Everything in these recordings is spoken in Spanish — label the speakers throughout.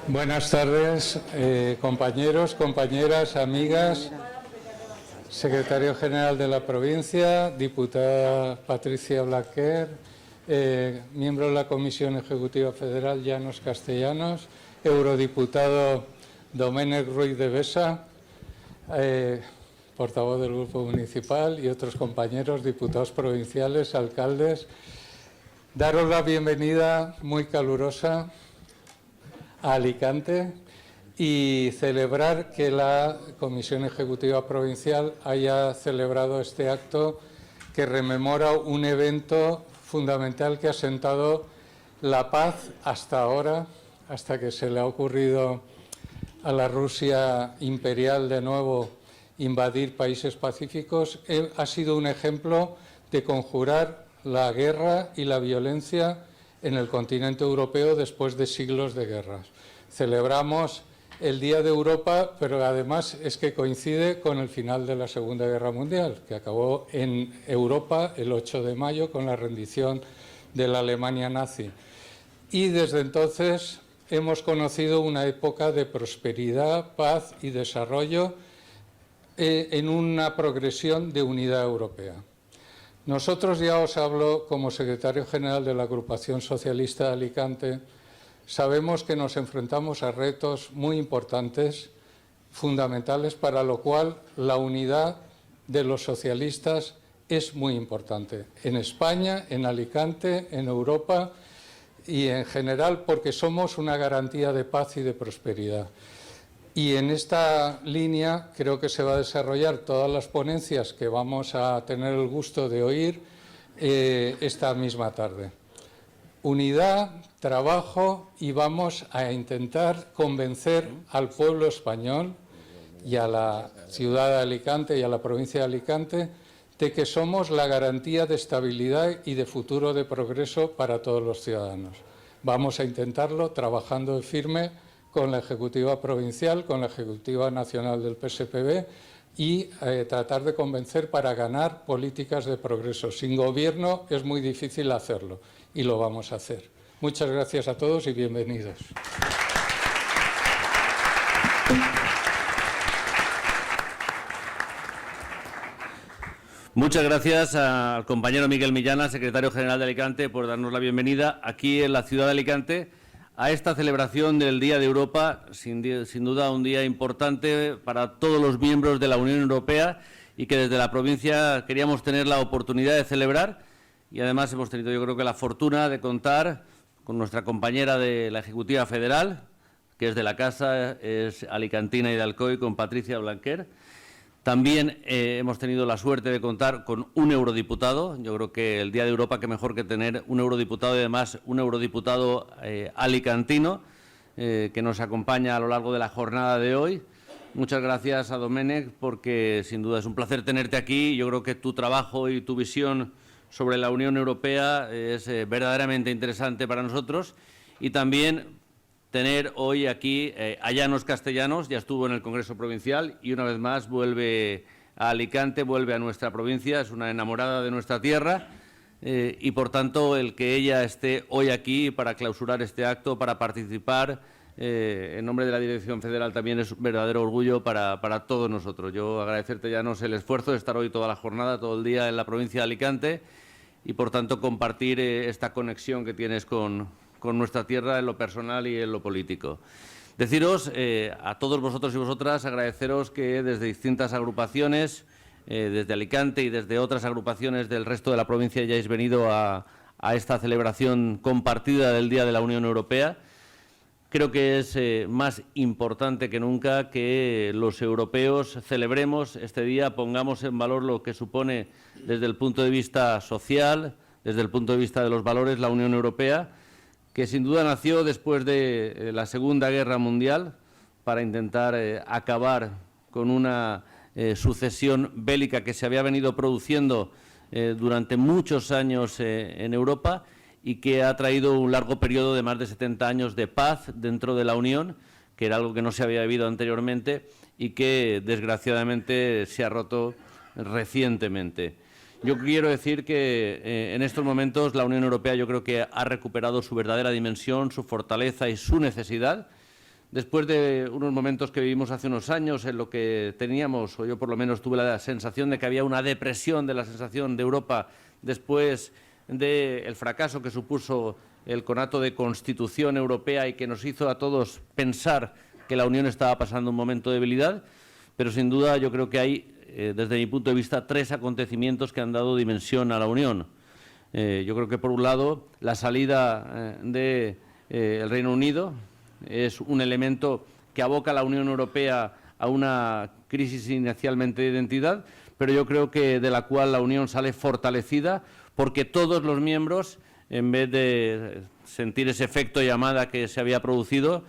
Speaker 1: Buenas tardes, compañeros, compañeras, amigas, secretario general de la provincia, diputada Patricia Blanquer, miembro de la Comisión Ejecutiva Federal Llanos Castellanos, eurodiputado Domènec Ruiz de Besa, portavoz del Grupo Municipal, y otros compañeros, diputados provinciales, alcaldes. Daros la bienvenida muy calurosa a Alicante y celebrar que la Comisión Ejecutiva Provincial haya celebrado este acto que rememora un evento fundamental que ha sentado la paz hasta ahora, hasta que se le ha ocurrido a la Rusia imperial de nuevo invadir países pacíficos. Ha sido un ejemplo de conjurar la guerra y la violencia en el continente europeo después de siglos de guerras. Celebramos el Día de Europa, pero además es que coincide con el final de la Segunda Guerra Mundial, que acabó en Europa el 8 de mayo con la rendición de la Alemania nazi. Y desde entonces hemos conocido una época de prosperidad, paz y desarrollo en una progresión de unidad europea. Nosotros, ya os hablo como secretario general de la Agrupación Socialista de Alicante, sabemos que nos enfrentamos a retos muy importantes, fundamentales, para lo cual la unidad de los socialistas es muy importante. En España, en Alicante, en Europa y en general, porque somos una garantía de paz y de prosperidad. Y en esta línea creo que se va a desarrollar todas las ponencias que vamos a tener el gusto de oír esta misma tarde. Unidad, trabajo, y vamos a intentar convencer al pueblo español y a la ciudad de Alicante y a la provincia de Alicante de que somos la garantía de estabilidad y de futuro de progreso para todos los ciudadanos. Vamos a intentarlo trabajando de firme con la Ejecutiva Provincial, con la Ejecutiva Nacional del PSPB y tratar de convencer para ganar políticas de progreso. Sin gobierno es muy difícil hacerlo y lo vamos a hacer. Muchas gracias a todos y bienvenidos.
Speaker 2: Muchas gracias al compañero Miguel Millana, secretario general de Alicante, por darnos la bienvenida aquí en la ciudad de Alicante a esta celebración del Día de Europa, sin duda un día importante para todos los miembros de la Unión Europea y que desde la provincia queríamos tener la oportunidad de celebrar, y además hemos tenido, yo creo, que la fortuna de contar con nuestra compañera de la Ejecutiva Federal, que es de la casa, es alicantina y de Alcoy, con Patricia Blanquer. También hemos tenido la suerte de contar con un eurodiputado. Yo creo que el Día de Europa, que mejor que tener un eurodiputado y además un eurodiputado alicantino que nos acompaña a lo largo de la jornada de hoy. Muchas gracias a Domènec, porque sin duda es un placer tenerte aquí. Yo creo que tu trabajo y tu visión sobre la Unión Europea es verdaderamente interesante para nosotros, y también tener hoy aquí a Llanos Castellanos. Ya estuvo en el Congreso Provincial y una vez más vuelve a Alicante, vuelve a nuestra provincia, es una enamorada de nuestra tierra y por tanto el que ella esté hoy aquí para clausurar este acto, para participar en nombre de la Dirección Federal, también es un verdadero orgullo para todos nosotros. Yo agradecerte, Llanos, el esfuerzo de estar hoy toda la jornada, todo el día en la provincia de Alicante y por tanto compartir esta conexión que tienes con nuestra tierra en lo personal y en lo político. Deciros a todos vosotros y vosotras, agradeceros que desde distintas agrupaciones, desde Alicante y desde otras agrupaciones del resto de la provincia, hayáis venido a esta celebración compartida del Día de la Unión Europea. Creo que es más importante que nunca que los europeos celebremos este día, pongamos en valor lo que supone desde el punto de vista social, desde el punto de vista de los valores, la Unión Europea, que sin duda nació después de la Segunda Guerra Mundial para intentar acabar con una sucesión bélica que se había venido produciendo durante muchos años en Europa y que ha traído un largo periodo de más de 70 años de paz dentro de la Unión, que era algo que no se había vivido anteriormente y que desgraciadamente se ha roto recientemente. Yo quiero decir que en estos momentos la Unión Europea yo creo que ha recuperado su verdadera dimensión, su fortaleza y su necesidad después de unos momentos que vivimos hace unos años en lo que teníamos, o yo por lo menos tuve la sensación de que había una depresión de la sensación de Europa después del fracaso que supuso el conato de Constitución Europea y que nos hizo a todos pensar que la Unión estaba pasando un momento de debilidad, pero sin duda yo creo que hay, desde mi punto de vista, 3 acontecimientos que han dado dimensión a la Unión. Yo creo que, por un lado, la salida del Reino Unido es un elemento que aboca a la Unión Europea a una crisis inicialmente de identidad, pero yo creo que de la cual la Unión sale fortalecida porque todos los miembros, en vez de sentir ese efecto llamada que se había producido,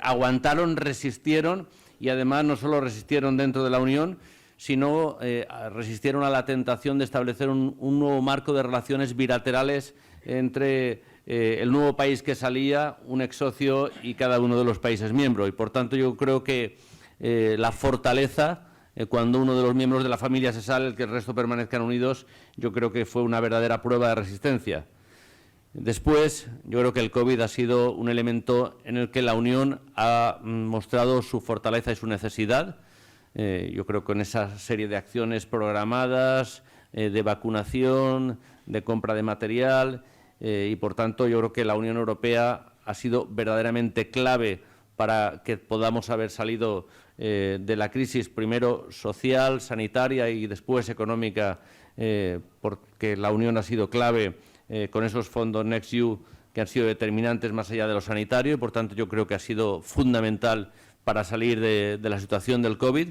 Speaker 2: aguantaron, resistieron y además no solo resistieron dentro de la Unión, sino resistieron a la tentación de establecer un nuevo marco de relaciones bilaterales entre el nuevo país que salía, un ex socio y cada uno de los países miembros. Y, por tanto, yo creo que la fortaleza, cuando uno de los miembros de la familia se sale, el que el resto permanezcan unidos, yo creo que fue una verdadera prueba de resistencia. Después, yo creo que el COVID ha sido un elemento en el que la Unión ha mostrado su fortaleza y su necesidad. Yo creo que con esa serie de acciones programadas, de vacunación, de compra de material, y, por tanto, yo creo que la Unión Europea ha sido verdaderamente clave para que podamos haber salido de la crisis, primero social, sanitaria y después económica, porque la Unión ha sido clave con esos fondos NextEU que han sido determinantes más allá de lo sanitario y, por tanto, yo creo que ha sido fundamental para salir de la situación del COVID.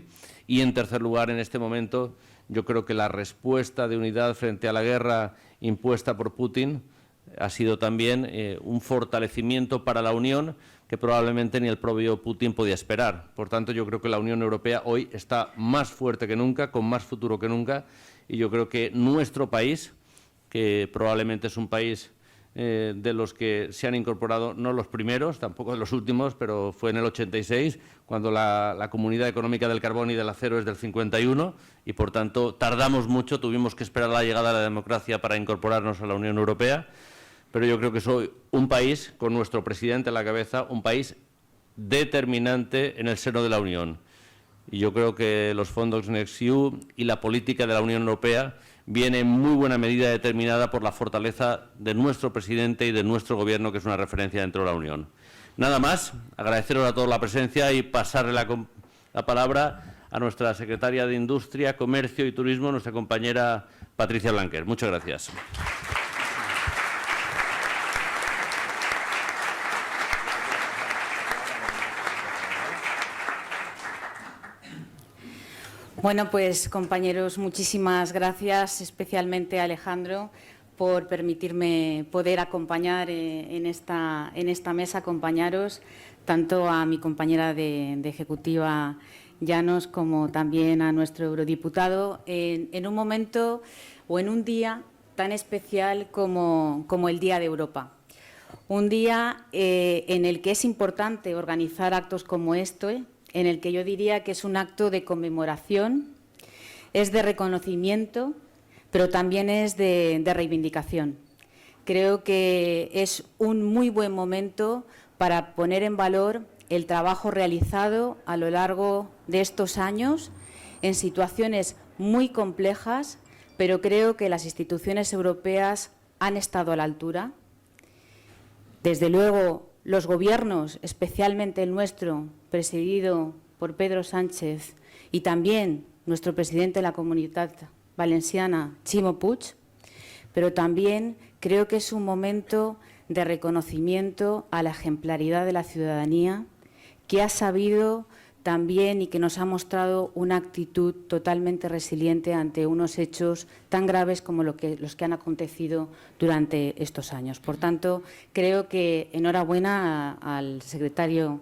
Speaker 2: Y, en tercer lugar, en este momento, yo creo que la respuesta de unidad frente a la guerra impuesta por Putin ha sido también un fortalecimiento para la Unión que probablemente ni el propio Putin podía esperar. Por tanto, yo creo que la Unión Europea hoy está más fuerte que nunca, con más futuro que nunca, y yo creo que nuestro país, que probablemente es un país de los que se han incorporado, no los primeros, tampoco de los últimos, pero fue en el 86, cuando la Comunidad Económica del Carbón y del Acero es del 51, y por tanto tardamos mucho, tuvimos que esperar la llegada de la democracia para incorporarnos a la Unión Europea, pero yo creo que soy un país, con nuestro presidente a la cabeza, un país determinante en el seno de la Unión. Y yo creo que los fondos NextEU y la política de la Unión Europea viene en muy buena medida determinada por la fortaleza de nuestro presidente y de nuestro Gobierno, que es una referencia dentro de la Unión. Nada más, agradeceros a todos la presencia y pasarle la palabra a nuestra secretaria de Industria, Comercio y Turismo, nuestra compañera Patricia Blanquer. Muchas gracias.
Speaker 3: Bueno, pues, compañeros, muchísimas gracias, especialmente a Alejandro, por permitirme poder acompañar en esta mesa, acompañaros, tanto a mi compañera de ejecutiva Llanos como también a nuestro eurodiputado, en un momento o en un día tan especial como el Día de Europa. Un día en el que es importante organizar actos como este, en el que yo diría que es un acto de conmemoración, es de reconocimiento, pero también es de reivindicación. Creo que es un muy buen momento para poner en valor el trabajo realizado a lo largo de estos años en situaciones muy complejas, pero creo que las instituciones europeas han estado a la altura. Desde luego, los gobiernos, especialmente el nuestro, presidido por Pedro Sánchez, y también nuestro presidente de la Comunitat Valenciana, Ximo Puig, pero también creo que es un momento de reconocimiento a la ejemplaridad de la ciudadanía, que ha sabido también y que nos ha mostrado una actitud totalmente resiliente ante unos hechos tan graves como los que han acontecido durante estos años. Por tanto, creo que enhorabuena al secretario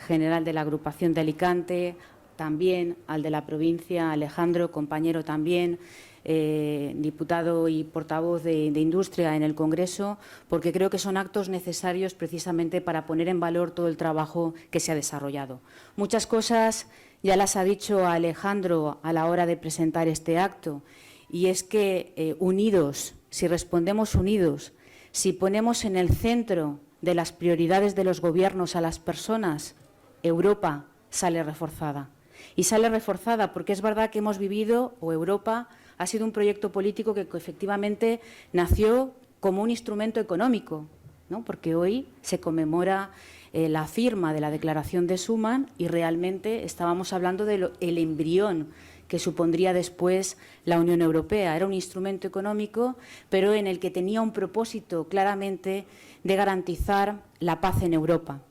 Speaker 3: general de la agrupación de Alicante, también al de la provincia, Alejandro, compañero también, diputado y portavoz de Industria en el Congreso, porque creo que son actos necesarios precisamente para poner en valor todo el trabajo que se ha desarrollado. Muchas cosas ya las ha dicho Alejandro a la hora de presentar este acto, y es que unidos, si respondemos unidos, si ponemos en el centro de las prioridades de los gobiernos a las personas, Europa sale reforzada. Y sale reforzada porque es verdad que hemos vivido, o Europa ha sido un proyecto político que efectivamente nació como un instrumento económico, ¿no? Porque hoy se conmemora la firma de la Declaración de Schuman y realmente estábamos hablando del embrión que supondría después la Unión Europea. Era un instrumento económico, pero en el que tenía un propósito claramente de garantizar la paz en Europa.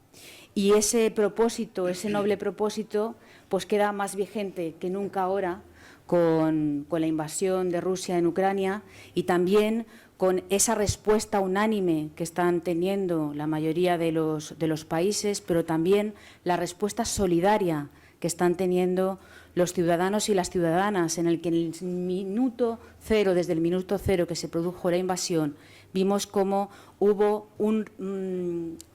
Speaker 3: Y ese propósito, ese noble propósito, pues queda más vigente que nunca ahora con la invasión de Rusia en Ucrania y también con esa respuesta unánime que están teniendo la mayoría de los países, pero también la respuesta solidaria que están teniendo los ciudadanos y las ciudadanas, en el que en el minuto cero, desde el minuto cero que se produjo la invasión, vimos cómo hubo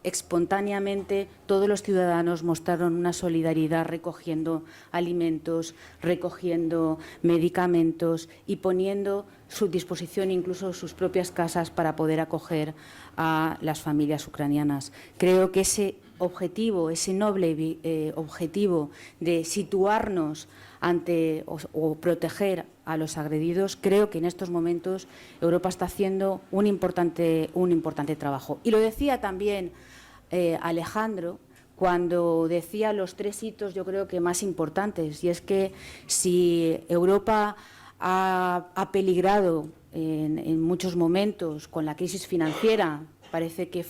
Speaker 3: espontáneamente todos los ciudadanos mostraron una solidaridad recogiendo alimentos, recogiendo medicamentos y poniendo a su disposición incluso sus propias casas para poder acoger a las familias ucranianas. Creo que ese objetivo, ese noble objetivo de situarnos ante o proteger a los agredidos, creo que en estos momentos Europa está haciendo un importante trabajo. Y lo decía también Alejandro cuando decía los 3 hitos, yo creo que más importantes, y es que si Europa ha peligrado en muchos momentos con la crisis financiera, parece que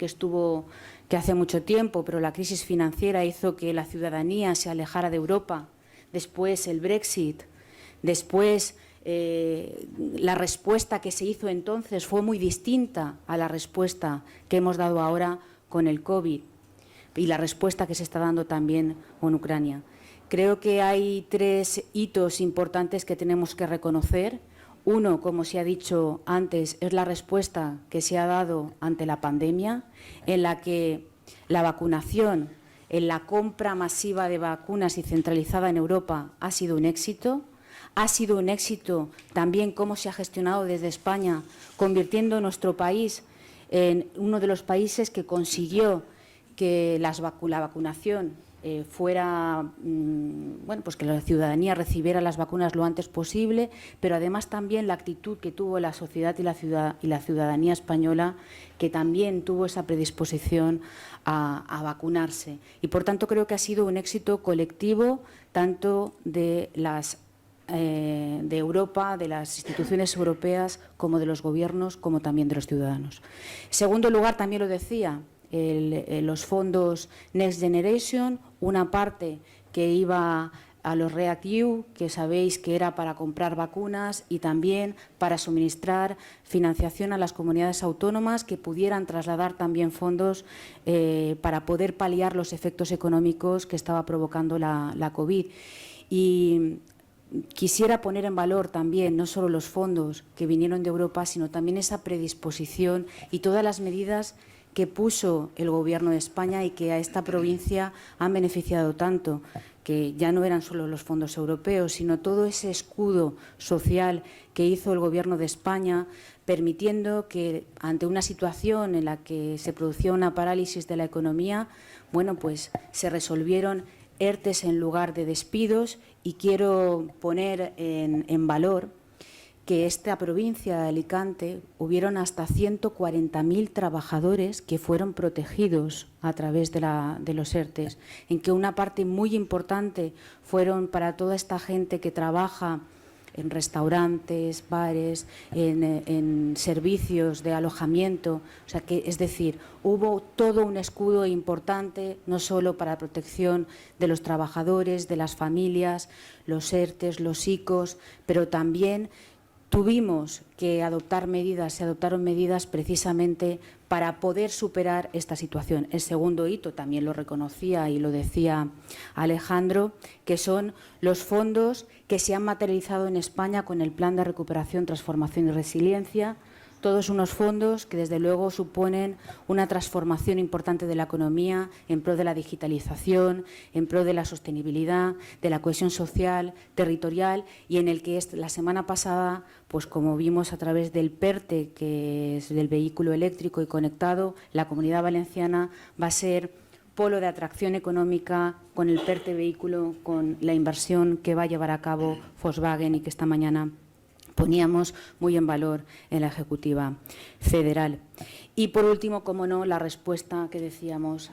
Speaker 3: estuvo hace mucho tiempo, pero la crisis financiera hizo que la ciudadanía se alejara de Europa. Después el Brexit, después la respuesta que se hizo entonces fue muy distinta a la respuesta que hemos dado ahora con el COVID y la respuesta que se está dando también con Ucrania. Creo que hay 3 hitos importantes que tenemos que reconocer. Uno, como se ha dicho antes, es la respuesta que se ha dado ante la pandemia, en la que la vacunación, en la compra masiva de vacunas y centralizada en Europa ha sido un éxito. Ha sido un éxito también cómo se ha gestionado desde España, convirtiendo nuestro país en uno de los países que consiguió que la vacunación fuera, pues que la ciudadanía recibiera las vacunas lo antes posible, pero además también la actitud que tuvo la sociedad y la ciudadanía española, que también tuvo esa predisposición a vacunarse. Y, por tanto, creo que ha sido un éxito colectivo tanto de Europa, de las instituciones europeas, como de los gobiernos, como también de los ciudadanos. En segundo lugar, también lo decía, los fondos Next Generation, una parte que iba a los REACT-EU, que sabéis que era para comprar vacunas y también para suministrar financiación a las comunidades autónomas que pudieran trasladar también fondos para poder paliar los efectos económicos que estaba provocando la COVID. Y quisiera poner en valor también no solo los fondos que vinieron de Europa, sino también esa predisposición y todas las medidas que puso el Gobierno de España y que a esta provincia han beneficiado tanto, que ya no eran solo los fondos europeos, sino todo ese escudo social que hizo el Gobierno de España, permitiendo que ante una situación en la que se producía una parálisis de la economía, bueno, pues se resolvieron ERTEs en lugar de despidos. Y quiero poner en valor que esta provincia de Alicante hubieron hasta 140.000 trabajadores que fueron protegidos a través de los ERTEs, en que una parte muy importante fueron para toda esta gente que trabaja en restaurantes, bares, en servicios de alojamiento. O sea que, es decir, hubo todo un escudo importante, no solo para la protección de los trabajadores, de las familias, los ERTEs, los ICOs, pero también tuvimos que adoptar medidas, se adoptaron medidas precisamente para poder superar esta situación. El segundo hito también lo reconocía y lo decía Alejandro, que son los fondos que se han materializado en España con el Plan de Recuperación, Transformación y Resiliencia. Todos unos fondos que, desde luego, suponen una transformación importante de la economía en pro de la digitalización, en pro de la sostenibilidad, de la cohesión social, territorial, y en el que la semana pasada, pues como vimos a través del PERTE, que es del vehículo eléctrico y conectado, la Comunidad Valenciana va a ser polo de atracción económica con el PERTE vehículo, con la inversión que va a llevar a cabo Volkswagen y que esta mañana poníamos muy en valor en la Ejecutiva Federal. Y, por último, como no, la respuesta que decíamos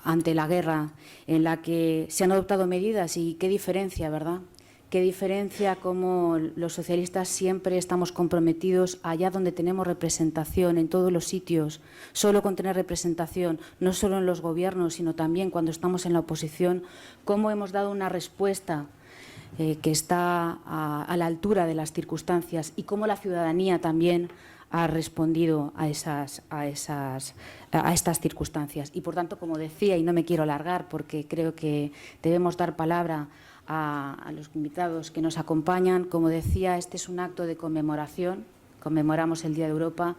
Speaker 3: ante la guerra, en la que se han adoptado medidas, y qué diferencia, ¿verdad? Qué diferencia cómo los socialistas siempre estamos comprometidos allá donde tenemos representación, en todos los sitios. Solo con tener representación, no solo en los gobiernos, sino también cuando estamos en la oposición, cómo hemos dado una respuesta que está a la altura de las circunstancias y cómo la ciudadanía también ha respondido a estas circunstancias. Y, por tanto, como decía, y no me quiero alargar porque creo que debemos dar palabra a los invitados que nos acompañan, como decía, este es un acto de conmemoración, conmemoramos el Día de Europa,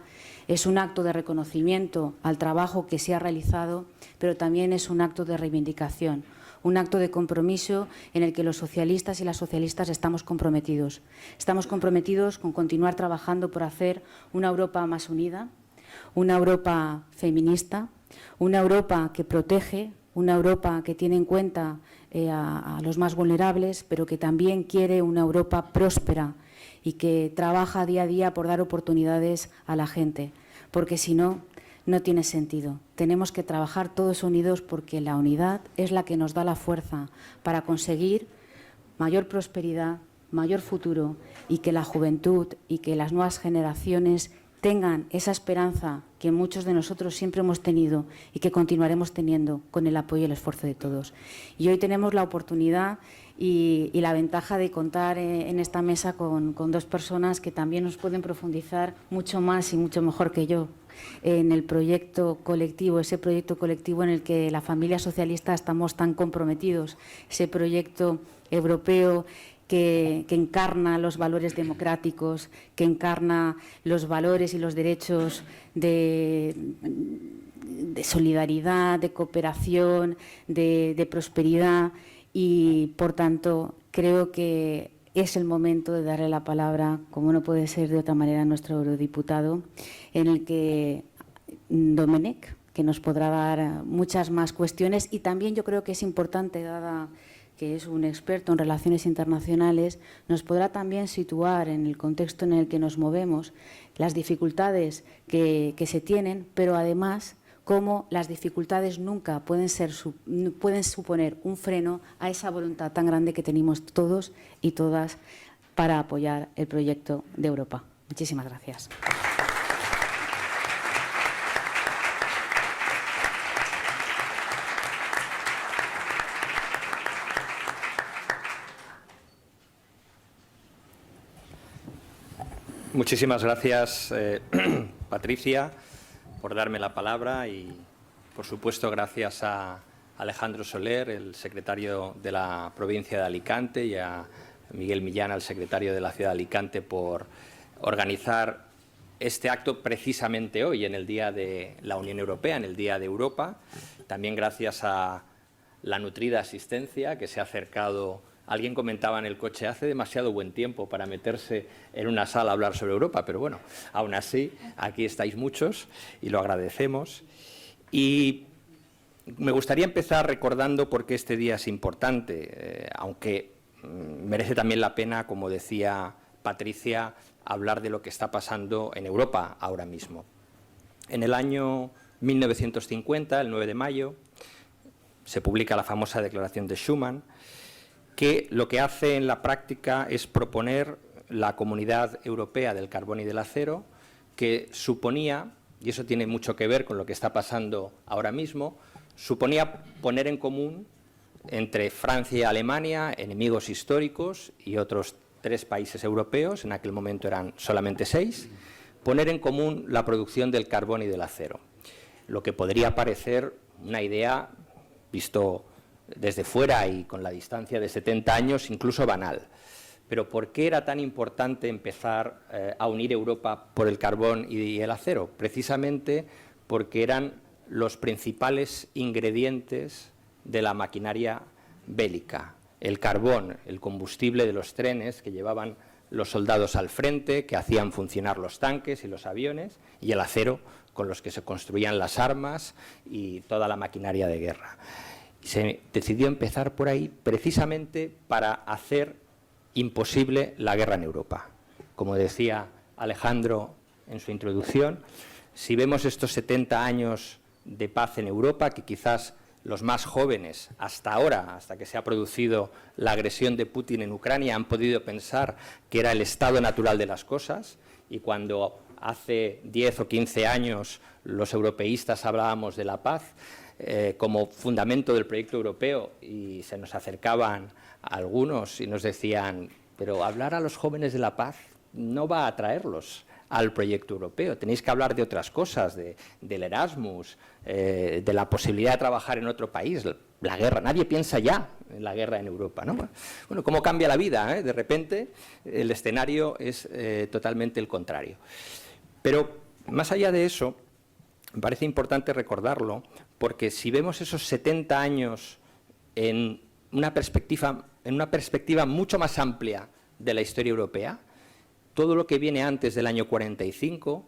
Speaker 3: es un acto de reconocimiento al trabajo que se ha realizado, pero también es un acto de reivindicación, un acto de compromiso en el que los socialistas y las socialistas estamos comprometidos. Estamos comprometidos con continuar trabajando por hacer una Europa más unida, una Europa feminista, una Europa que protege, una Europa que tiene en cuenta a los más vulnerables, pero que también quiere una Europa próspera y que trabaja día a día por dar oportunidades a la gente, porque si no, no tiene sentido. Tenemos que trabajar todos unidos porque la unidad es la que nos da la fuerza para conseguir mayor prosperidad, mayor futuro y que la juventud y que las nuevas generaciones tengan esa esperanza que muchos de nosotros siempre hemos tenido y que continuaremos teniendo con el apoyo y el esfuerzo de todos. Y hoy tenemos la oportunidad y la ventaja de contar en esta mesa con dos personas que también nos pueden profundizar mucho más y mucho mejor que yo en el proyecto colectivo, ese proyecto colectivo en el que la familia socialista estamos tan comprometidos, ese proyecto europeo que encarna los valores democráticos, que encarna los valores y los derechos de solidaridad, de cooperación, de prosperidad y, por tanto, creo que es el momento de darle la palabra, como no puede ser de otra manera, a nuestro eurodiputado, en el que Domènech, que nos podrá dar muchas más cuestiones y también yo creo que es importante, dada que es un experto en relaciones internacionales, nos podrá también situar en el contexto en el que nos movemos, las dificultades que se tienen, pero además cómo las dificultades nunca pueden suponer un freno a esa voluntad tan grande que tenemos todos y todas para apoyar el proyecto de Europa. Muchísimas gracias.
Speaker 4: Muchísimas gracias, Patricia, por darme la palabra y, por supuesto, gracias a Alejandro Soler, el secretario de la provincia de Alicante, y a Miguel Millán, el secretario de la ciudad de Alicante, por organizar este acto precisamente hoy, en el Día de la Unión Europea, en el Día de Europa. También gracias a la nutrida asistencia que se ha acercado. Alguien comentaba en el coche, hace demasiado buen tiempo para meterse en una sala a hablar sobre Europa, pero bueno, aún así, aquí estáis muchos y lo agradecemos. Y me gustaría empezar recordando por qué este día es importante, aunque merece también la pena, como decía Patricia, hablar de lo que está pasando en Europa ahora mismo. En el año 1950, el 9 de mayo, se publica la famosa Declaración de Schuman, que lo que hace en la práctica es proponer la Comunidad Europea del Carbón y del Acero, que suponía, y eso tiene mucho que ver con lo que está pasando ahora mismo, suponía poner en común entre Francia y Alemania, enemigos históricos, y otros 3 países europeos, en aquel momento eran solamente 6, poner en común la producción del carbón y del acero. Lo que podría parecer una idea, visto desde fuera y con la distancia de 70 años, incluso banal. Pero ¿por qué era tan importante empezar a unir Europa por el carbón y el acero? Precisamente porque eran los principales ingredientes de la maquinaria bélica. El carbón, el combustible de los trenes que llevaban los soldados al frente, que hacían funcionar los tanques y los aviones, y el acero, con los que se construían las armas y toda la maquinaria de guerra. Se decidió empezar por ahí precisamente para hacer imposible la guerra en Europa. Como decía Alejandro en su introducción, si vemos estos 70 años de paz en Europa, que quizás los más jóvenes hasta ahora, hasta que se ha producido la agresión de Putin en Ucrania, han podido pensar que era el estado natural de las cosas, y cuando hace 10 o 15 años los europeístas hablábamos de la paz como fundamento del proyecto europeo, y se nos acercaban algunos y nos decían, pero hablar a los jóvenes de la paz no va a atraerlos al proyecto europeo, tenéis que hablar de otras cosas, del Erasmus, de la posibilidad de trabajar en otro país, la guerra. Nadie piensa ya en la guerra en Europa, ¿no? Bueno, cómo cambia la vida, ¿eh? De repente el escenario es totalmente el contrario. Pero más allá de eso, me parece importante recordarlo, porque si vemos esos 70 años en una perspectiva mucho más amplia de la historia europea, todo lo que viene antes del año 45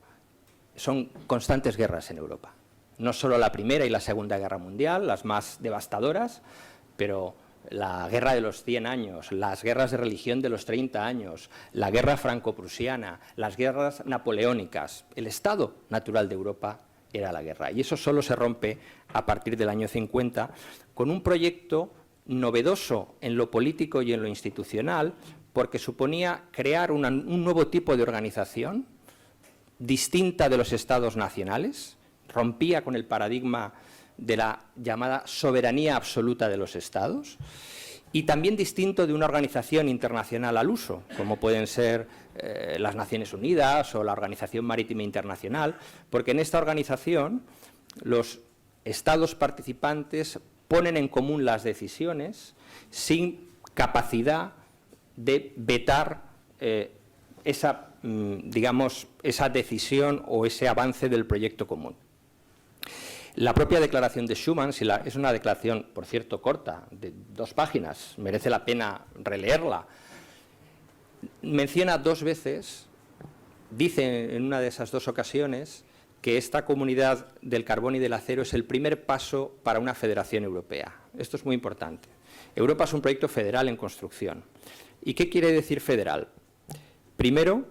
Speaker 4: son constantes guerras en Europa. No solo la Primera y la Segunda Guerra Mundial, las más devastadoras, pero la Guerra de los 100 años, las guerras de religión de los 30 años, la Guerra franco-prusiana, las guerras napoleónicas. El estado natural de Europa era la guerra. Y eso solo se rompe a partir del año 50 con un proyecto novedoso en lo político y en lo institucional, porque suponía crear un nuevo tipo de organización distinta de los estados nacionales, rompía con el paradigma de la llamada soberanía absoluta de los estados, y también distinto de una organización internacional al uso, como pueden ser las Naciones Unidas o la Organización Marítima Internacional, porque en esta organización los estados participantes ponen en común las decisiones sin capacidad de vetar esa decisión o ese avance del proyecto común. La propia declaración de Schuman, es una declaración, por cierto, corta, de 2 páginas, merece la pena releerla, menciona 2 veces, dice en una de esas 2 ocasiones, que esta comunidad del carbón y del acero es el primer paso para una federación europea. Esto es muy importante. Europa es un proyecto federal en construcción. ¿Y qué quiere decir federal? Primero,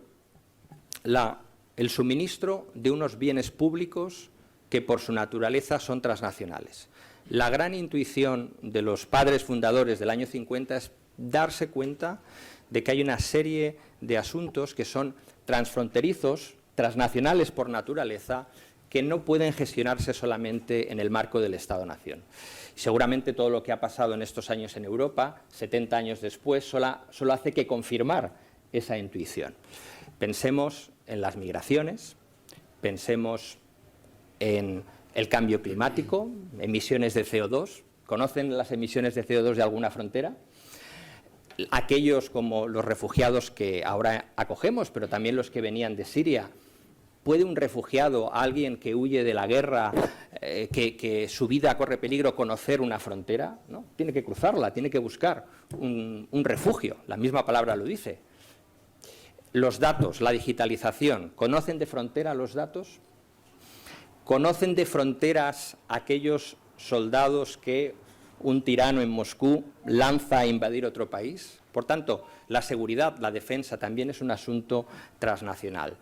Speaker 4: el suministro de unos bienes públicos que por su naturaleza son transnacionales. La gran intuición de los padres fundadores del año 50 es darse cuenta de que hay una serie de asuntos que son transfronterizos, transnacionales por naturaleza, que no pueden gestionarse solamente en el marco del Estado-Nación. Seguramente todo lo que ha pasado en estos años en Europa, 70 años después, solo hace que confirmar esa intuición. Pensemos en las migraciones, pensemos en el cambio climático, emisiones de CO2. ¿Conocen las emisiones de CO2 de alguna frontera? Aquellos como los refugiados que ahora acogemos, pero también los que venían de Siria. ¿Puede un refugiado, alguien que huye de la guerra, que su vida corre peligro, conocer una frontera? ¿No? Tiene que cruzarla, tiene que buscar un refugio. La misma palabra lo dice. Los datos, la digitalización. ¿Conocen de frontera los datos? ¿Conocen de fronteras aquellos soldados que un tirano en Moscú lanza a invadir otro país? Por tanto, la seguridad, la defensa también es un asunto transnacional.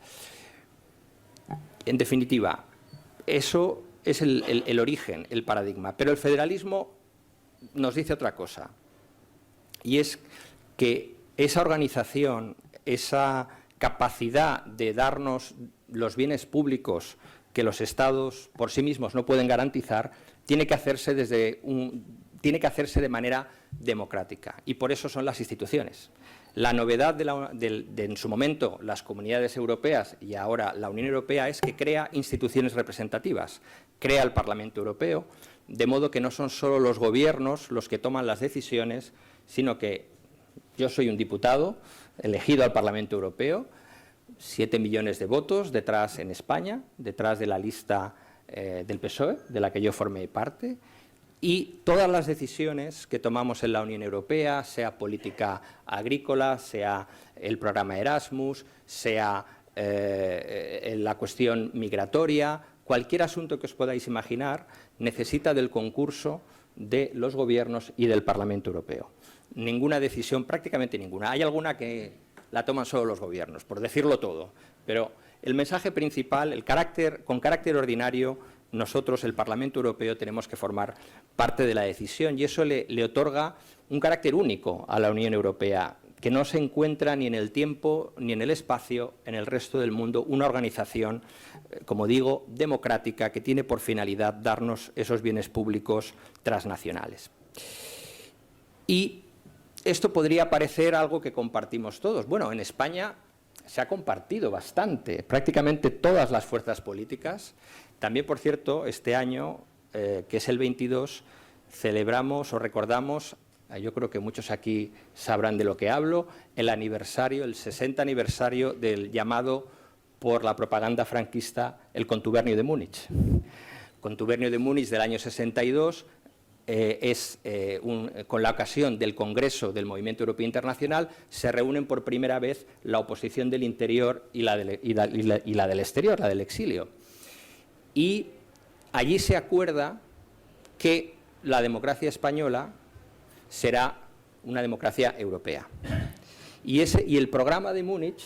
Speaker 4: En definitiva, eso es el origen, el paradigma. Pero el federalismo nos dice otra cosa, y es que esa organización, esa capacidad de darnos los bienes públicos que los estados por sí mismos no pueden garantizar, tiene que hacerse de manera democrática, y por eso son las instituciones. La novedad de en su momento las comunidades europeas y ahora la Unión Europea es que crea instituciones representativas, crea el Parlamento Europeo, de modo que no son solo los gobiernos los que toman las decisiones, sino que yo soy un diputado elegido al Parlamento Europeo, 7 millones de votos detrás en España, detrás de la lista del PSOE, de la que yo formé parte, Y todas las decisiones que tomamos en la Unión Europea, sea política agrícola, sea el programa Erasmus, sea la cuestión migratoria, cualquier asunto que os podáis imaginar, necesita del concurso de los gobiernos y del Parlamento Europeo. Ninguna decisión, prácticamente ninguna. Hay alguna que la toman solo los gobiernos, por decirlo todo, pero el mensaje principal, con carácter ordinario, nosotros, el Parlamento Europeo, tenemos que formar parte de la decisión y eso le otorga un carácter único a la Unión Europea, que no se encuentra ni en el tiempo ni en el espacio, en el resto del mundo, una organización, como digo, democrática, que tiene por finalidad darnos esos bienes públicos transnacionales. Y esto podría parecer algo que compartimos todos. Bueno, en España se ha compartido bastante, prácticamente todas las fuerzas políticas. También, por cierto, este año, que es el 22, celebramos o recordamos, yo creo que muchos aquí sabrán de lo que hablo, el 60 aniversario del llamado por la propaganda franquista el Contubernio de Múnich. Contubernio de Múnich del año 62 con la ocasión del Congreso del Movimiento Europeo Internacional, se reúnen por primera vez la oposición del interior y la del exterior, la del exilio. Y allí se acuerda que la democracia española será una democracia europea. Y el programa de Múnich,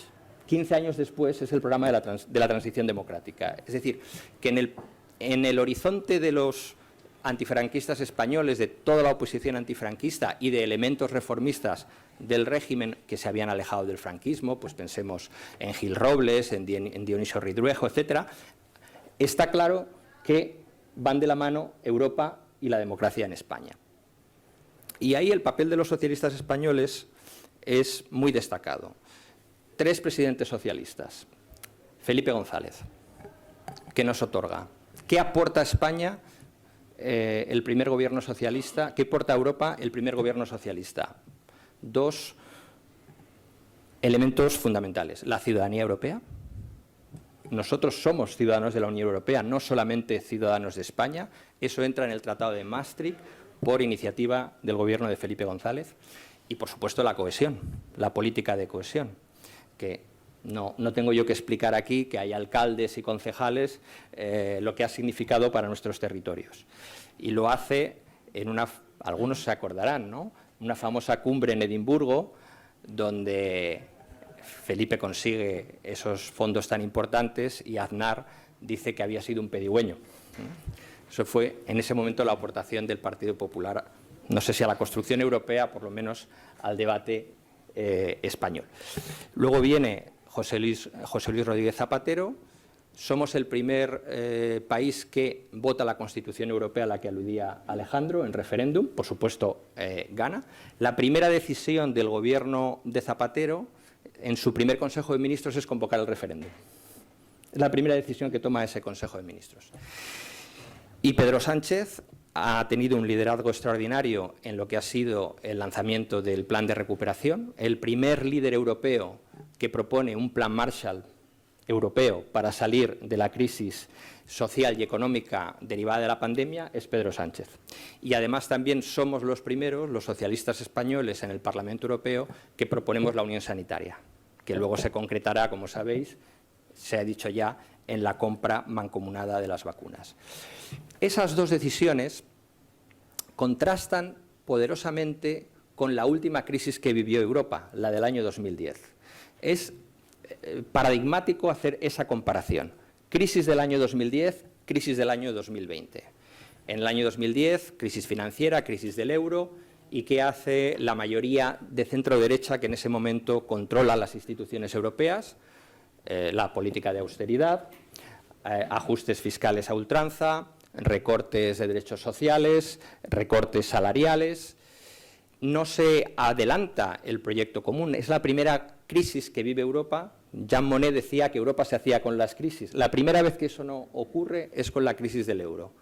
Speaker 4: 15 años después, es el programa de la transición democrática. Es decir, que en el horizonte de los antifranquistas españoles, de toda la oposición antifranquista y de elementos reformistas del régimen que se habían alejado del franquismo, pues pensemos en Gil Robles, en Dionisio Ridruejo, etcétera, está claro que van de la mano Europa y la democracia en España. Y ahí el papel de los socialistas españoles es muy destacado. 3 presidentes socialistas. Felipe González, ¿qué nos otorga? ¿Qué aporta a España el primer gobierno socialista? ¿Qué aporta a Europa el primer gobierno socialista? 2 elementos fundamentales. La ciudadanía europea. Nosotros somos ciudadanos de la Unión Europea, no solamente ciudadanos de España. Eso entra en el Tratado de Maastricht por iniciativa del gobierno de Felipe González. Y, por supuesto, la cohesión, la política de cohesión, que no tengo yo que explicar aquí, que hay alcaldes y concejales, lo que ha significado para nuestros territorios. Y lo hace algunos se acordarán, ¿no?, una famosa cumbre en Edimburgo, donde Felipe consigue esos fondos tan importantes y Aznar dice que había sido un pedigüeño. Eso fue en ese momento la aportación del Partido Popular, no sé si a la construcción europea, por lo menos al debate español. Luego viene José Luis Rodríguez Zapatero. Somos el primer país que vota la Constitución Europea a la que aludía Alejandro en referéndum. Por supuesto, gana. La primera decisión del gobierno de Zapatero en su primer Consejo de Ministros es convocar el referéndum. Es la primera decisión que toma ese Consejo de Ministros. Y Pedro Sánchez ha tenido un liderazgo extraordinario en lo que ha sido el lanzamiento del Plan de Recuperación. El primer líder europeo que propone un plan Marshall europeo para salir de la crisis social y económica derivada de la pandemia es Pedro Sánchez. Y además también somos los primeros, los socialistas españoles en el Parlamento Europeo, que proponemos la Unión Sanitaria, que luego se concretará, como sabéis, se ha dicho ya, en la compra mancomunada de las vacunas. Esas 2 decisiones contrastan poderosamente con la última crisis que vivió Europa, la del año 2010. Es paradigmático hacer esa comparación. Crisis del año 2010, crisis del año 2020. En el año 2010, crisis financiera, crisis del euro, y ¿qué hace la mayoría de centro-derecha que en ese momento controla las instituciones europeas? La política de austeridad, ajustes fiscales a ultranza, recortes de derechos sociales, recortes salariales. No se adelanta el proyecto común. Es la primera crisis que vive Europa. Jean Monnet decía que Europa se hacía con las crisis. La primera vez que eso no ocurre es con la crisis del euro,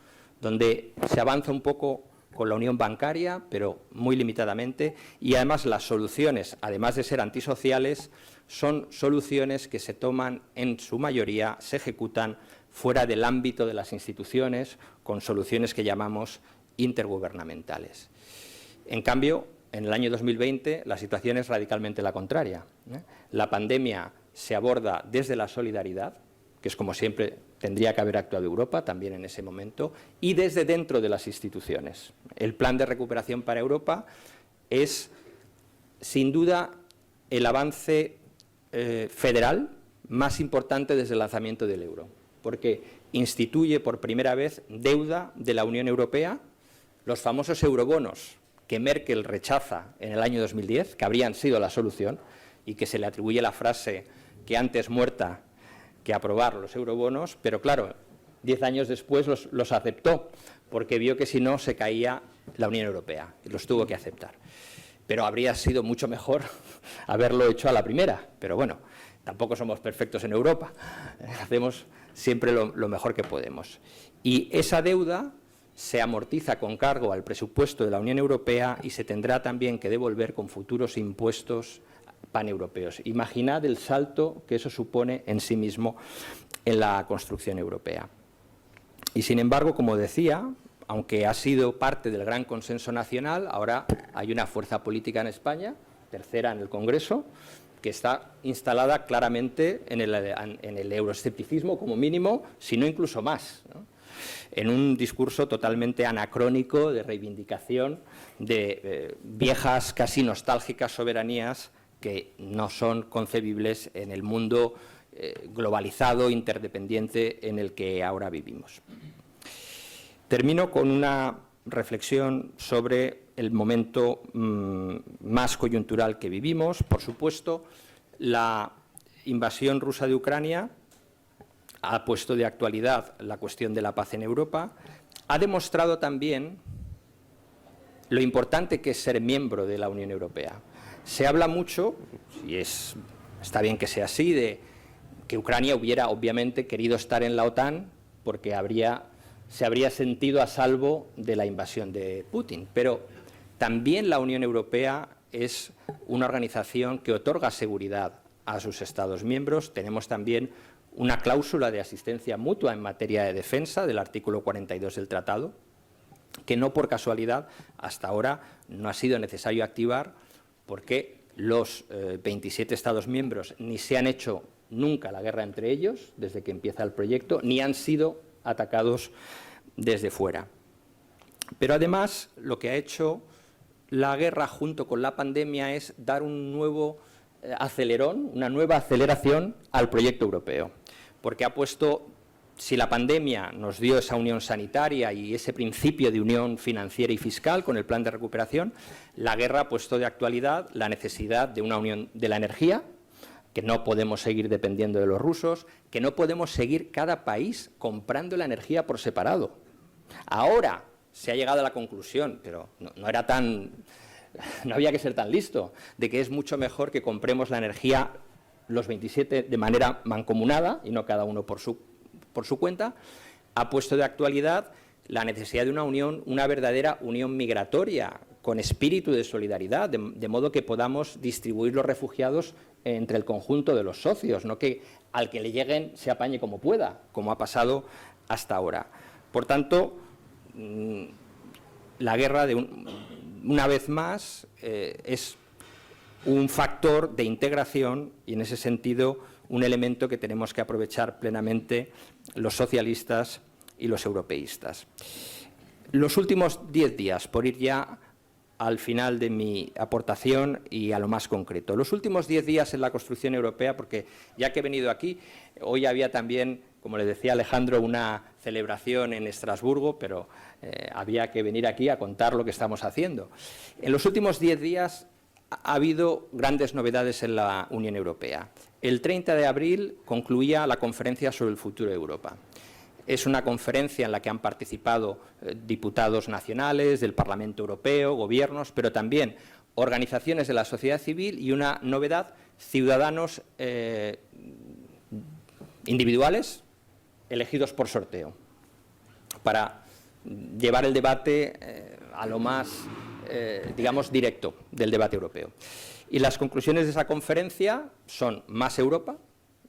Speaker 4: donde se avanza un poco con la unión bancaria, pero muy limitadamente, y además las soluciones, además de ser antisociales, son soluciones que se toman en su mayoría, se ejecutan fuera del ámbito de las instituciones, con soluciones que llamamos intergubernamentales. En cambio, en el año 2020 la situación es radicalmente la contraria. La pandemia se aborda desde la solidaridad, que es como siempre tendría que haber actuado Europa, también en ese momento, y desde dentro de las instituciones. El plan de recuperación para Europa es, sin duda, el avance federal más importante desde el lanzamiento del euro, porque instituye por primera vez deuda de la Unión Europea, los famosos eurobonos que Merkel rechaza en el año 2010, que habrían sido la solución, y que se le atribuye la frase que antes muerta que aprobar los eurobonos, pero claro, 10 años después los aceptó, porque vio que si no se caía la Unión Europea, y los tuvo que aceptar. Pero habría sido mucho mejor haberlo hecho a la primera, pero bueno, tampoco somos perfectos en Europa, hacemos siempre lo mejor que podemos. Y esa deuda se amortiza con cargo al presupuesto de la Unión Europea y se tendrá también que devolver con futuros impuestos paneuropeos. Imaginad el salto que eso supone en sí mismo en la construcción europea. Y sin embargo, como decía, aunque ha sido parte del gran consenso nacional, ahora hay una fuerza política en España, tercera en el Congreso, que está instalada claramente en el euroescepticismo como mínimo, si no incluso más, ¿no? En un discurso totalmente anacrónico de reivindicación de viejas, casi nostálgicas soberanías que no son concebibles en el mundo globalizado, interdependiente en el que ahora vivimos. Termino con una reflexión sobre el momento más coyuntural que vivimos. Por supuesto, la invasión rusa de Ucrania ha puesto de actualidad la cuestión de la paz en Europa, ha demostrado también lo importante que es ser miembro de la Unión Europea. Se habla mucho, y está bien que sea así, de que Ucrania hubiera obviamente querido estar en la OTAN porque se habría sentido a salvo de la invasión de Putin, pero también la Unión Europea es una organización que otorga seguridad a sus Estados miembros. Tenemos también una cláusula de asistencia mutua en materia de defensa del artículo 42 del tratado, que no por casualidad hasta ahora no ha sido necesario activar porque los 27 Estados miembros ni se han hecho nunca la guerra entre ellos desde que empieza el proyecto, ni han sido atacados desde fuera. Pero además lo que ha hecho la guerra junto con la pandemia es dar un nuevo acelerón, una nueva aceleración al proyecto europeo, porque ha puesto, si la pandemia nos dio esa unión sanitaria y ese principio de unión financiera y fiscal con el plan de recuperación, la guerra ha puesto de actualidad la necesidad de una unión de la energía, que no podemos seguir dependiendo de los rusos, que no podemos seguir cada país comprando la energía por separado. Ahora se ha llegado a la conclusión, pero no había que ser tan listo, de que es mucho mejor que compremos la energía los 27 de manera mancomunada y no cada uno por su cuenta. Ha puesto de actualidad la necesidad de una unión, una verdadera unión migratoria con espíritu de solidaridad, de modo que podamos distribuir los refugiados entre el conjunto de los socios, no que al que le lleguen se apañe como pueda, como ha pasado hasta ahora. Por tanto, la guerra, una vez más, es un factor de integración y, en ese sentido, un elemento que tenemos que aprovechar plenamente los socialistas y los europeístas. Los últimos 10 días, por ir ya al final de mi aportación y a lo más concreto. Los últimos 10 días en la construcción europea, porque ya que he venido aquí, hoy había también, como le decía Alejandro, una celebración en Estrasburgo, pero había que venir aquí a contar lo que estamos haciendo. En los últimos 10 días ha habido grandes novedades en la Unión Europea. El 30 de abril concluía la conferencia sobre el futuro de Europa. Es una conferencia en la que han participado diputados nacionales, del Parlamento Europeo, gobiernos, pero también organizaciones de la sociedad civil y una novedad, ciudadanos individuales elegidos por sorteo, para llevar el debate a lo más, digamos, directo del debate europeo. Y las conclusiones de esa conferencia son más Europa,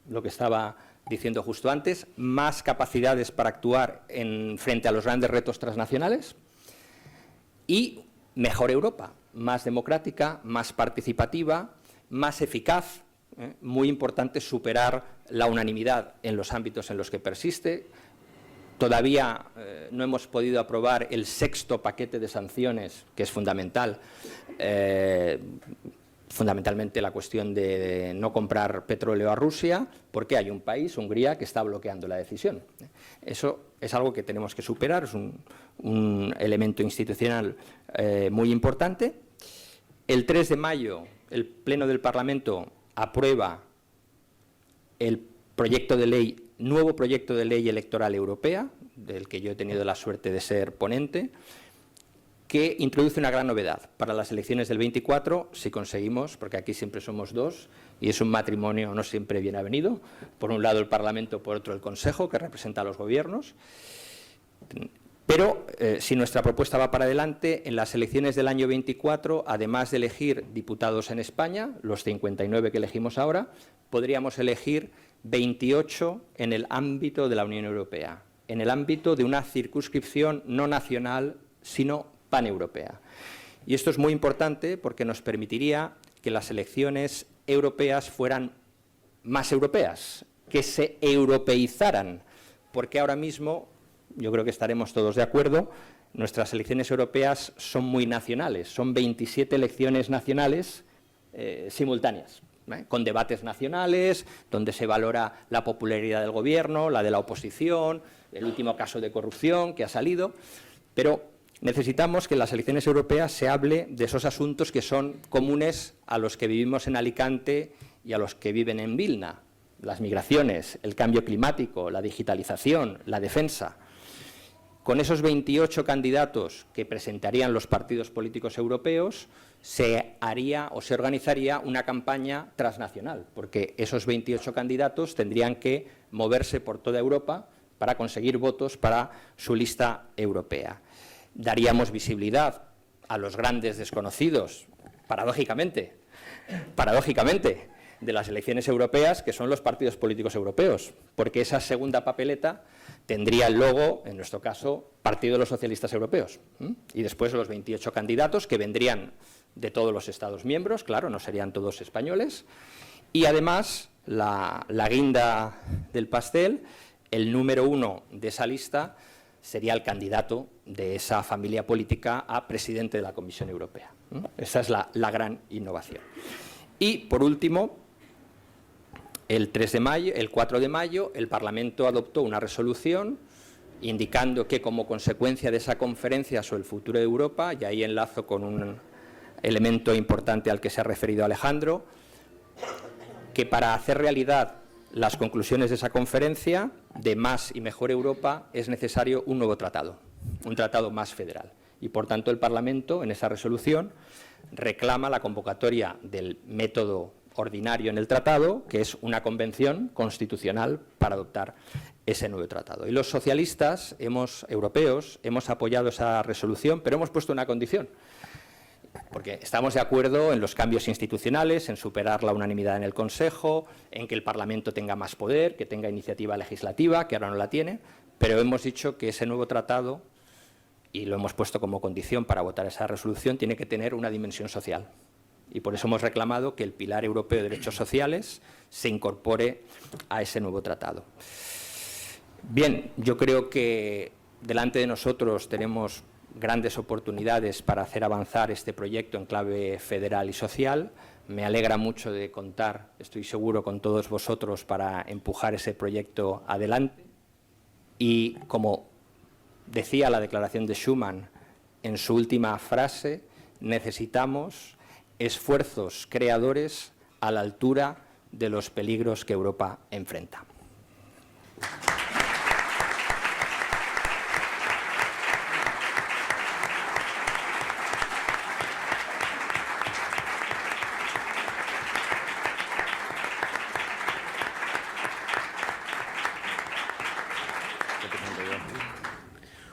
Speaker 4: lo que estaba diciendo justo antes, más capacidades para actuar frente a los grandes retos transnacionales, y mejor Europa, más democrática, más participativa, más eficaz. Muy importante superar la unanimidad en los ámbitos en los que persiste. Todavía no hemos podido aprobar el 6º paquete de sanciones, que es fundamental, fundamentalmente la cuestión de no comprar petróleo a Rusia, porque hay un país, Hungría, que está bloqueando la decisión. Eso es algo que tenemos que superar, es un elemento institucional muy importante. El 3 de mayo, el Pleno del Parlamento aprueba el proyecto de ley, nuevo proyecto de ley electoral europea, del que yo he tenido la suerte de ser ponente, que introduce una gran novedad para las elecciones del 24, si conseguimos, porque aquí siempre somos dos, y es un matrimonio no siempre bien avenido, por un lado el Parlamento, por otro el Consejo, que representa a los gobiernos. Pero si nuestra propuesta va para adelante, en las elecciones del año 24, además de elegir diputados en España, los 59 que elegimos ahora, podríamos elegir 28 en el ámbito de la Unión Europea, en el ámbito de una circunscripción no nacional, sino paneuropea. Y esto es muy importante porque nos permitiría que las elecciones europeas fueran más europeas, que se europeizaran, porque ahora mismo, yo creo que estaremos todos de acuerdo, nuestras elecciones europeas son muy nacionales, son 27 elecciones nacionales simultáneas, con debates nacionales, donde se valora la popularidad del gobierno, la de la oposición, el último caso de corrupción que ha salido, pero necesitamos que en las elecciones europeas se hable de esos asuntos que son comunes a los que vivimos en Alicante y a los que viven en Vilna, las migraciones, el cambio climático, la digitalización, la defensa. Con esos 28 candidatos que presentarían los partidos políticos europeos, se haría o se organizaría una campaña transnacional, porque esos 28 candidatos tendrían que moverse por toda Europa para conseguir votos para su lista europea. Daríamos visibilidad a los grandes desconocidos, paradójicamente, de las elecciones europeas, que son los partidos políticos europeos, porque esa segunda papeleta tendría el logo, en nuestro caso, Partido de los Socialistas Europeos, y después los 28 candidatos que vendrían de todos los Estados miembros, claro, no serían todos españoles, y además la guinda del pastel, el número 1 de esa lista sería el candidato de esa familia política a presidente de la Comisión Europea. Esa es la gran innovación. Y, por último, el 4 de mayo, el Parlamento adoptó una resolución indicando que, como consecuencia de esa conferencia sobre el futuro de Europa, y ahí enlazo con un elemento importante al que se ha referido Alejandro, que para hacer realidad las conclusiones de esa conferencia de más y mejor Europa es necesario un nuevo tratado, un tratado más federal. Y, por tanto, el Parlamento, en esa resolución, reclama la convocatoria del método ordinario en el tratado, que es una convención constitucional para adoptar ese nuevo tratado. Y los socialistas europeos hemos apoyado esa resolución, pero hemos puesto una condición, porque estamos de acuerdo en los cambios institucionales, en superar la unanimidad en el Consejo, en que el Parlamento tenga más poder, que tenga iniciativa legislativa, que ahora no la tiene, pero hemos dicho que ese nuevo tratado, y lo hemos puesto como condición para votar esa resolución, tiene que tener una dimensión social. Y por eso hemos reclamado que el Pilar Europeo de Derechos Sociales se incorpore a ese nuevo tratado. Bien, yo creo que delante de nosotros tenemos grandes oportunidades para hacer avanzar este proyecto en clave federal y social. Me alegra mucho de contar, estoy seguro, con todos vosotros para empujar ese proyecto adelante. Y como decía la declaración de Schuman en su última frase, necesitamos esfuerzos creadores a la altura de los peligros que Europa enfrenta.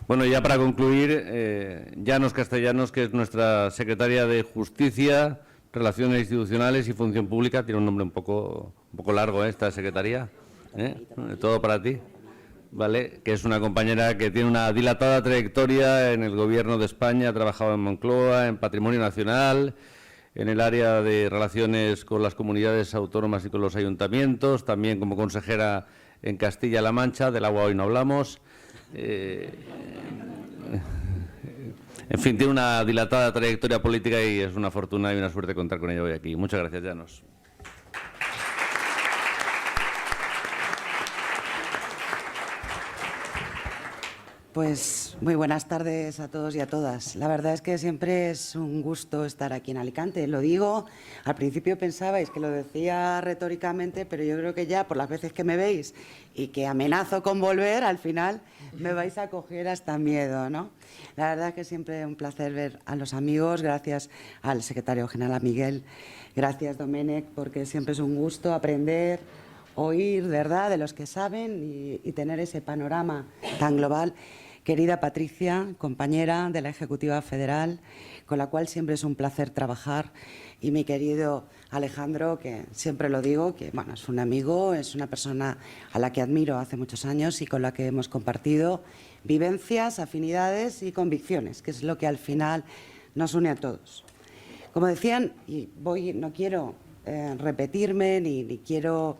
Speaker 2: Bueno, ya para concluir, Llanos Castellanos, que es nuestra secretaria de Justicia, Relaciones Institucionales y Función Pública, tiene un nombre un poco largo, esta secretaría, todo para ti. ¿vale? Que es una compañera que tiene una dilatada trayectoria en el Gobierno de España, ha trabajado en Moncloa, en Patrimonio Nacional, en el área de relaciones con las comunidades autónomas y con los ayuntamientos, también como consejera en Castilla-La Mancha, del agua hoy no hablamos. En fin, tiene una dilatada trayectoria política y es una fortuna y una suerte contar con ella hoy aquí. Muchas gracias, Llanos.
Speaker 5: Pues muy buenas tardes a todos y a todas. La verdad es que siempre es un gusto estar aquí en Alicante. Lo digo, al principio pensabais que lo decía retóricamente, pero yo creo que ya por las veces que me veis y que amenazo con volver, al final me vais a coger hasta miedo, ¿no? La verdad es que siempre es un placer ver a los amigos. Gracias al secretario general, a Miguel. Gracias, Domènec, porque siempre es un gusto aprender, oír, ¿verdad?, de los que saben y tener ese panorama tan global. Querida Patricia, compañera de la Ejecutiva Federal, con la cual siempre es un placer trabajar, y mi querido Alejandro, que siempre lo digo, que bueno, es un amigo, es una persona a la que admiro hace muchos años y con la que hemos compartido vivencias, afinidades y convicciones, que es lo que al final nos une a todos. Como decían, y no quiero repetirme ni quiero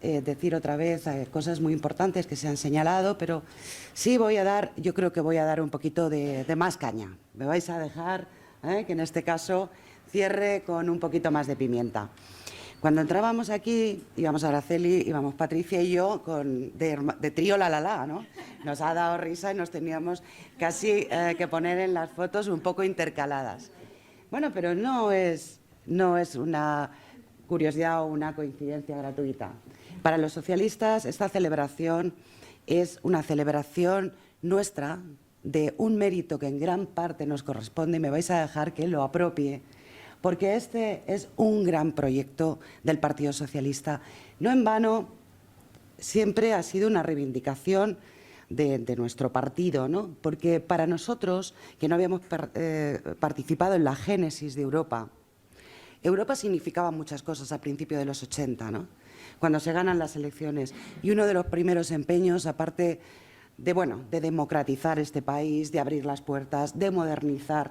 Speaker 5: decir otra vez cosas muy importantes que se han señalado, pero sí yo creo que voy a dar un poquito de más caña. Me vais a dejar que en este caso cierre con un poquito más de pimienta. Cuando entrábamos aquí, íbamos Araceli, íbamos Patricia y yo de trío la, ¿no? Nos ha dado risa y nos teníamos casi que poner en las fotos un poco intercaladas. Bueno, pero no es una curiosidad o una coincidencia gratuita. Para los socialistas, esta celebración es una celebración nuestra de un mérito que en gran parte nos corresponde, y me vais a dejar que lo apropie, porque este es un gran proyecto del Partido Socialista. No en vano, siempre ha sido una reivindicación de nuestro partido, ¿no? Porque para nosotros, que no habíamos participado en la génesis de Europa, Europa significaba muchas cosas a principios de los 80, ¿no?, cuando se ganan las elecciones. Y uno de los primeros empeños, aparte de democratizar este país, de abrir las puertas, de modernizar,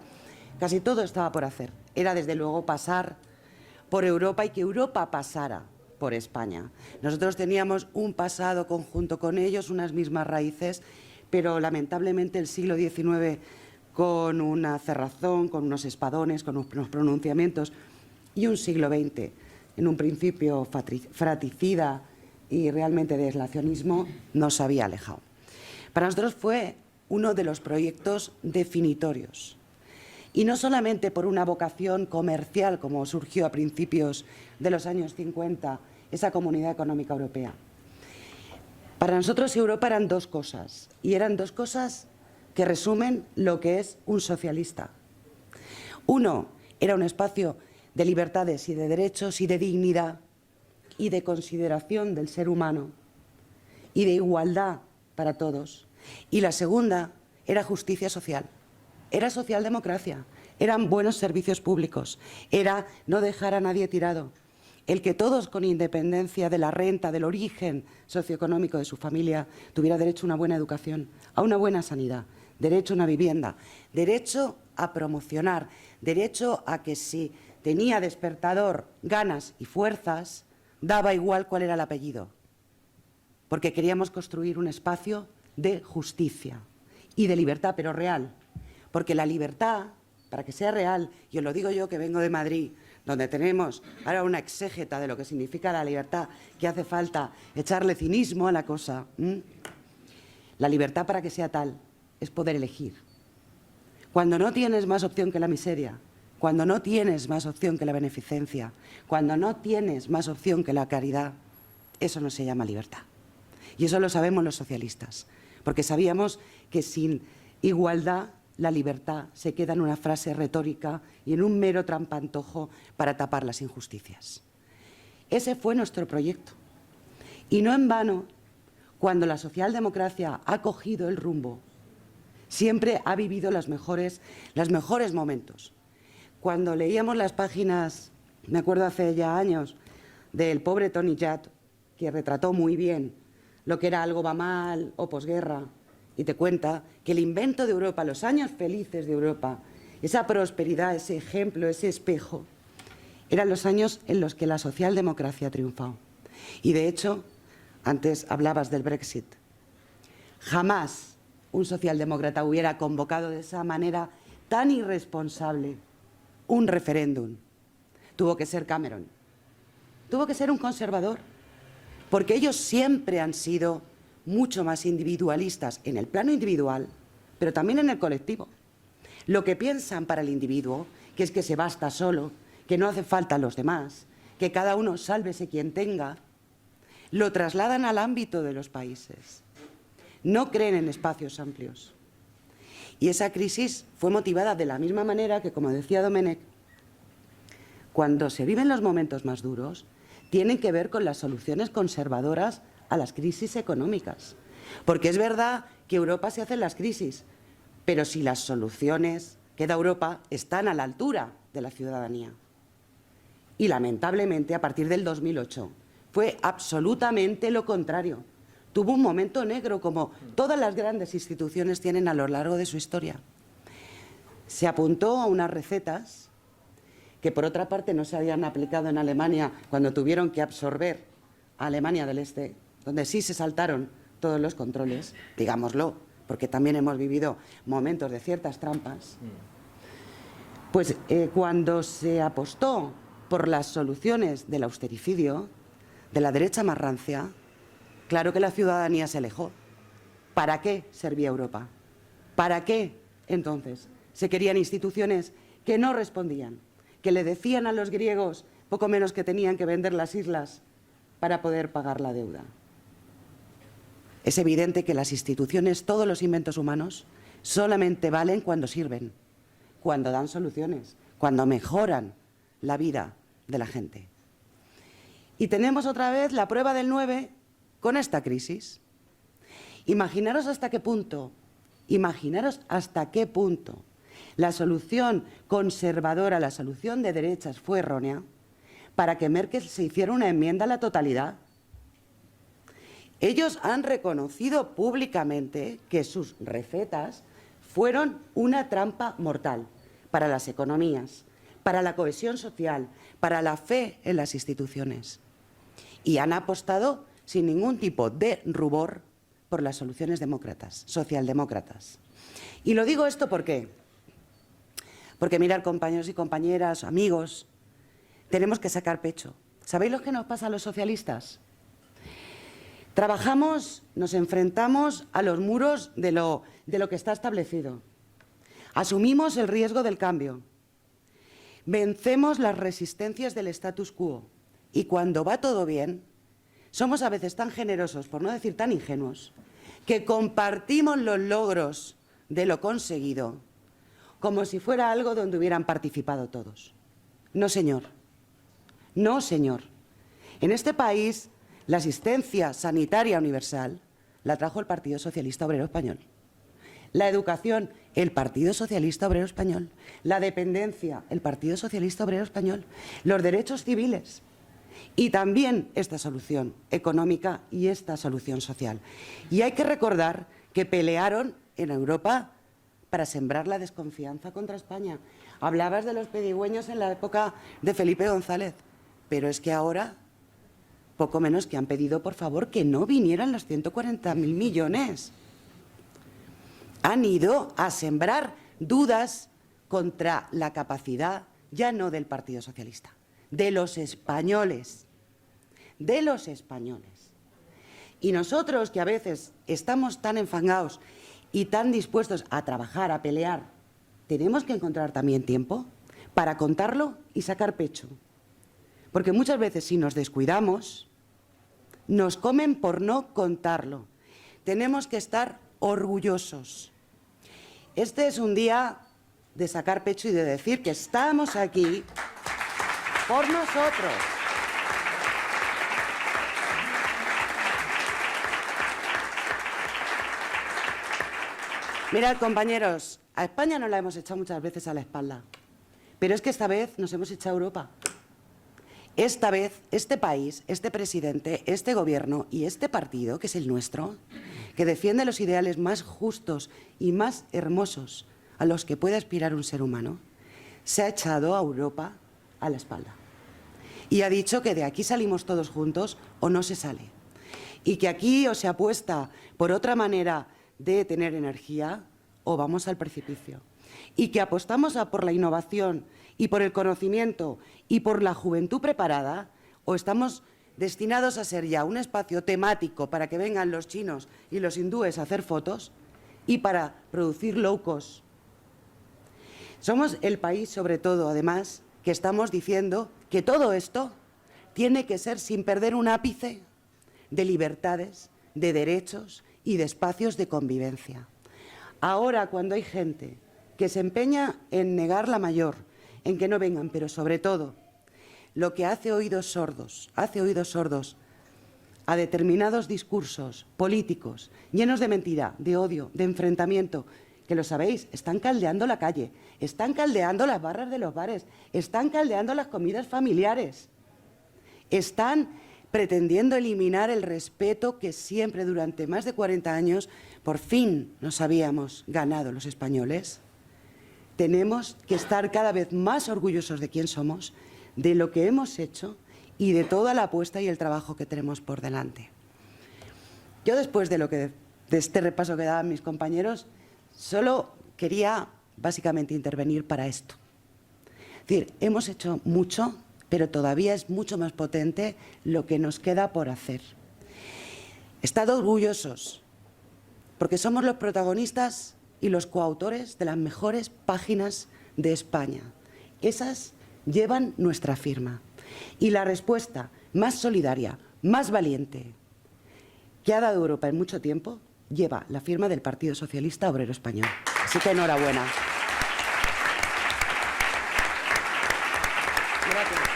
Speaker 5: casi todo estaba por hacer. Era, desde luego, pasar por Europa y que Europa pasara por España. Nosotros teníamos un pasado conjunto con ellos, unas mismas raíces, pero lamentablemente el siglo XIX, con una cerrazón, con unos espadones, con unos pronunciamientos, y un siglo XX, en un principio fratricida y realmente de aislacionismo, nos había alejado. Para nosotros fue uno de los proyectos definitorios. Y no solamente por una vocación comercial, como surgió a principios de los años 50, esa Comunidad Económica Europea. Para nosotros Europa eran dos cosas, y eran dos cosas que resumen lo que es un socialista. Uno, era un espacio de libertades y de derechos y de dignidad y de consideración del ser humano y de igualdad para todos. Y la segunda era justicia social, era socialdemocracia, eran buenos servicios públicos, era no dejar a nadie tirado, el que todos, con independencia de la renta, del origen socioeconómico de su familia, tuviera derecho a una buena educación, a una buena sanidad, derecho a una vivienda, derecho a promocionar, derecho a que si tenía despertador, ganas y fuerzas, daba igual cuál era el apellido, porque queríamos construir un espacio de justicia y de libertad, pero real, porque la libertad, para que sea real, y os lo digo yo que vengo de Madrid, donde tenemos ahora una exégeta de lo que significa la libertad, que hace falta echarle cinismo a la cosa. La libertad, para que sea tal, es poder elegir. Cuando no tienes más opción que la miseria, cuando no tienes más opción que la beneficencia, cuando no tienes más opción que la caridad, eso no se llama libertad. Y eso lo sabemos los socialistas, porque sabíamos que sin igualdad la libertad se queda en una frase retórica y en un mero trampantojo para tapar las injusticias. Ese fue nuestro proyecto. Y no en vano, cuando la socialdemocracia ha cogido el rumbo, siempre ha vivido los mejores momentos. Cuando leíamos las páginas, me acuerdo hace ya años, del pobre Tony Judd, que retrató muy bien lo que era algo va mal o posguerra, y te cuenta que el invento de Europa, los años felices de Europa, esa prosperidad, ese ejemplo, ese espejo, eran los años en los que la socialdemocracia triunfó. Y de hecho, antes hablabas del Brexit. Jamás un socialdemócrata hubiera convocado de esa manera tan irresponsable un referéndum. Tuvo que ser Cameron. Tuvo que ser un conservador, porque ellos siempre han sido mucho más individualistas en el plano individual, pero también en el colectivo. Lo que piensan para el individuo, que es que se basta solo, que no hace falta los demás, que cada uno sálvese quien tenga, lo trasladan al ámbito de los países. No creen en espacios amplios. Y esa crisis fue motivada de la misma manera que, como decía Domenech, cuando se viven los momentos más duros, tienen que ver con las soluciones conservadoras a las crisis económicas. Porque es verdad que Europa se hace en las crisis, pero si las soluciones que da Europa están a la altura de la ciudadanía. Y lamentablemente, a partir del 2008, fue absolutamente lo contrario. Tuvo un momento negro, como todas las grandes instituciones tienen a lo largo de su historia. Se apuntó a unas recetas que, por otra parte, no se habían aplicado en Alemania cuando tuvieron que absorber a Alemania del Este, donde sí se saltaron todos los controles, digámoslo, porque también hemos vivido momentos de ciertas trampas. Pues cuando se apostó por las soluciones del austericidio, de la derecha más rancia, claro que la ciudadanía se alejó. ¿Para qué servía Europa? ¿Para qué, entonces, se querían instituciones que no respondían, que le decían a los griegos poco menos que tenían que vender las islas para poder pagar la deuda? Es evidente que las instituciones, todos los inventos humanos, solamente valen cuando sirven, cuando dan soluciones, cuando mejoran la vida de la gente. Y tenemos otra vez la prueba del 9 con esta crisis. Imaginaros hasta qué punto la solución conservadora, la solución de derechas fue errónea para que Merkel se hiciera una enmienda a la totalidad. Ellos han reconocido públicamente que sus recetas fueron una trampa mortal para las economías, para la cohesión social, para la fe en las instituciones. Y han apostado sin ningún tipo de rubor por las soluciones demócratas, socialdemócratas. Y lo digo esto ¿por qué? Porque mirad, compañeros y compañeras, amigos, tenemos que sacar pecho. ¿Sabéis lo que nos pasa a los socialistas? Trabajamos, nos enfrentamos a los muros de lo que está establecido. Asumimos el riesgo del cambio. Vencemos las resistencias del status quo. Y cuando va todo bien, somos a veces tan generosos, por no decir tan ingenuos, que compartimos los logros de lo conseguido como si fuera algo donde hubieran participado todos. No, señor. No, señor. En este país, la asistencia sanitaria universal la trajo el Partido Socialista Obrero Español. La educación, el Partido Socialista Obrero Español. La dependencia, el Partido Socialista Obrero Español. Los derechos civiles. Y también esta solución económica y esta solución social. Y hay que recordar que pelearon en Europa para sembrar la desconfianza contra España. Hablabas de los pedigüeños en la época de Felipe González, pero es que ahora, poco menos que han pedido, por favor, que no vinieran los 140.000 millones. Han ido a sembrar dudas contra la capacidad, ya no del Partido Socialista, de los españoles. De los españoles. Y nosotros, que a veces estamos tan enfangados y tan dispuestos a trabajar, a pelear, tenemos que encontrar también tiempo para contarlo y sacar pecho. Porque muchas veces, si nos descuidamos, nos comen por no contarlo. Tenemos que estar orgullosos. Este es un día de sacar pecho y de decir que estamos aquí por nosotros. Mirad, compañeros, a España nos la hemos echado muchas veces a la espalda, pero es que esta vez nos hemos echado a Europa. esta vez, este país, este presidente, este gobierno y este partido, que es el nuestro, que defiende los ideales más justos y más hermosos a los que puede aspirar un ser humano, se ha echado a Europa a la espalda. Y ha dicho que de aquí salimos todos juntos o no se sale. Y que aquí o se apuesta por otra manera de tener energía o vamos al precipicio. Y que apostamos por la innovación y por el conocimiento y por la juventud preparada o estamos destinados a ser ya un espacio temático para que vengan los chinos y los hindúes a hacer fotos y para producir low cost. Somos el país, sobre todo, además, que estamos diciendo que todo esto tiene que ser sin perder un ápice de libertades, de derechos y de espacios de convivencia. Ahora, cuando hay gente que se empeña en negar la mayor, en que no vengan, pero sobre todo, lo que hace oídos sordos a determinados discursos políticos llenos de mentira, de odio, de enfrentamiento, que lo sabéis, están caldeando la calle, están caldeando las barras de los bares, están caldeando las comidas familiares, están pretendiendo eliminar el respeto que siempre durante más de 40 años por fin nos habíamos ganado los españoles. Tenemos que estar cada vez más orgullosos de quién somos, de lo que hemos hecho y de toda la apuesta y el trabajo que tenemos por delante. Yo, después de este repaso que daban mis compañeros, solo quería básicamente intervenir para esto. Es decir, hemos hecho mucho, pero todavía es mucho más potente lo que nos queda por hacer. Estad orgullosos, porque somos los protagonistas y los coautores de las mejores páginas de España. Esas llevan nuestra firma. Y la respuesta más solidaria, más valiente que ha dado Europa en mucho tiempo, lleva la firma del Partido Socialista Obrero Español. Así que enhorabuena. Gracias.